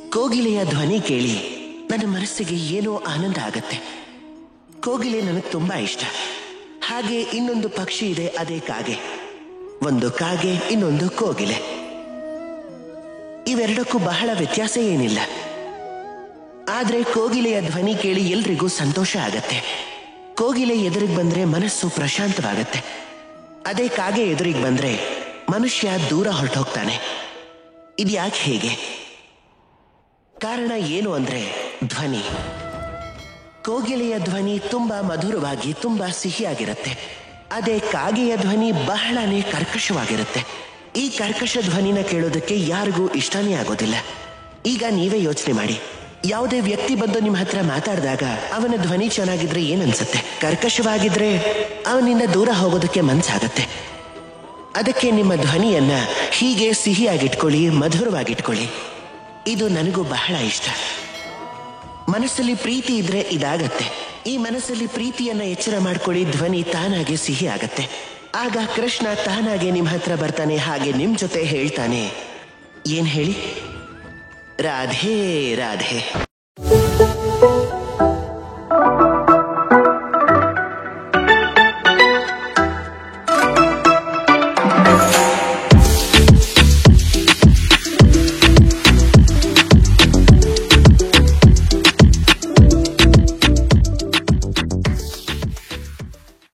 ಕೋಗಿಲೆಯ ಧ್ವನಿ ಕೇಳಿ ನನ್ನ ಮನಸ್ಸಿಗೆ ಏನೋ ಆನಂದ ಆಗತ್ತೆ. ಕೋಗಿಲೆ ನನಗೆ ತುಂಬಾ ಇಷ್ಟ. ಹಾಗೆ ಇನ್ನೊಂದು ಪಕ್ಷಿ ಇದೆ, ಅದೇ ಕಾಗೆ. ಒಂದು ಕಾಗೆ, ಇನ್ನೊಂದು ಕೋಗಿಲೆ. ಇವೆರಡಕ್ಕೂ ಬಹಳ ವ್ಯತ್ಯಾಸ ಏನಿಲ್ಲ. ಆದ್ರೆ ಕೋಗಿಲೆಯ ಧ್ವನಿ ಕೇಳಿ ಎಲ್ರಿಗೂ ಸಂತೋಷ ಆಗತ್ತೆ. ಕೋಗಿಲೆ ಎದುರಿಗೆ ಬಂದ್ರೆ ಮನಸ್ಸು ಪ್ರಶಾಂತವಾಗತ್ತೆ. ಅದೇ ಕಾಗೆ ಎದುರಿಗೆ ಬಂದ್ರೆ ಮನುಷ್ಯ ದೂರ ಹೊರಟೋಗ್ತಾನೆ. ಇದ್ಯಾಕೆ ಹೇಗೆ? ಕಾರಣ ಏನು ಅಂದ್ರೆ ಧ್ವನಿ. ಕೋಗಿಲೆಯ ಧ್ವನಿ ತುಂಬಾ ಮಧುರವಾಗಿ ತುಂಬಾ ಸಿಹಿಯಾಗಿರುತ್ತೆ. ಅದೇ ಕಾಗೆಯ ಧ್ವನಿ ಬಹಳನೇ ಕರ್ಕಶವಾಗಿರುತ್ತೆ. ಈ ಕರ್ಕಶ ಧ್ವನಿನ ಕೇಳೋದಕ್ಕೆ ಯಾರಿಗೂ ಇಷ್ಟನೇ ಆಗೋದಿಲ್ಲ. ಈಗ ನೀವೇ ಯೋಚನೆ ಮಾಡಿ, ಯಾವುದೇ ವ್ಯಕ್ತಿ ಬಂದು ನಿಮ್ಮ ಹತ್ರ ಮಾತಾಡಿದಾಗ ಅವನ ಧ್ವನಿ ಚೆನ್ನಾಗಿದ್ರೆ ಏನನ್ಸುತ್ತೆ? ಕರ್ಕಶವಾಗಿದ್ರೆ ಅವನಿಂದ ದೂರ ಹೋಗೋದಕ್ಕೆ ಮನ್ಸಾಗತ್ತೆ. ಅದಕ್ಕೆ ನಿಮ್ಮ ಧ್ವನಿಯನ್ನ ಹೀಗೆ ಸಿಹಿಯಾಗಿಟ್ಕೊಳ್ಳಿ, ಮಧುರವಾಗಿಟ್ಕೊಳ್ಳಿ. ಇದು ನನಗೂ ಬಹಳ ಇಷ್ಟ. ಮನಸ್ಸಲ್ಲಿ ಪ್ರೀತಿ ಇದ್ರೆ ಇದಾಗತ್ತೆ. ಈ ಮನಸ್ಸಲ್ಲಿ ಪ್ರೀತಿಯನ್ನ ಎಚ್ಚರ ಮಾಡ್ಕೊಳ್ಳಿ, ಧ್ವನಿ ತಾನಾಗೆ ಸಿಹಿ ಆಗತ್ತೆ. ಆಗ ಕೃಷ್ಣ ತಾನಾಗೆ ನಿಮ್ಮ ಹತ್ರ ಬರ್ತಾನೆ, ಹಾಗೆ ನಿಮ್ ಜೊತೆ ಹೇಳ್ತಾನೆ. ಏನ್ ಹೇಳಿ? ರಾಧೆ ರಾಧೆ.